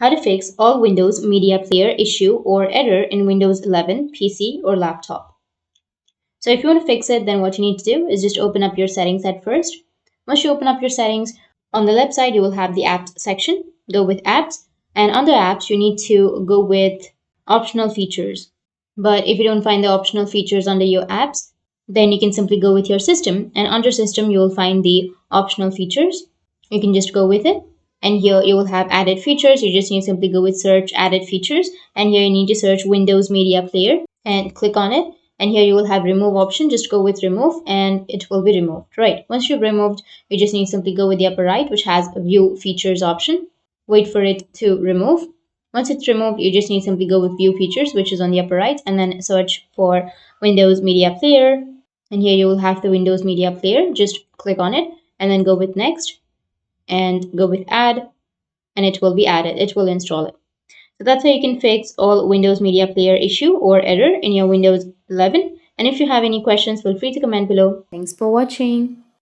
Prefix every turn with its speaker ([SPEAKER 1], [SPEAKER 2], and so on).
[SPEAKER 1] How to fix all Windows Media Player issue or error in Windows 11 PC or laptop. So if you want to fix it, then what you need to do is just open up your settings at first. Once you open up your settings, on the left side you will have the apps section. Go with apps, and under apps you need to go with optional features. But if you don't find the optional features under your apps, then you can simply go with your system, and under system you will find the optional features. You can just go with it, and here you will have added features. You just need to simply go with search added features, and here you need to search Windows Media Player and click on it, and here you will have remove option. Just go with remove and it will be removed. Right, once you've removed, you just need to simply go with the upper right, which has view features option. Wait for it to remove. Once it's removed, you just need to simply go with view features, which is on the upper right, and then search for Windows Media Player, and here you will have the Windows Media Player. Just click on it and then go with next and go with add, and it will be added. It will install it. So that's how you can fix all Windows Media Player issue or error in your Windows 11. And if you have any questions, feel free to comment below. Thanks for watching.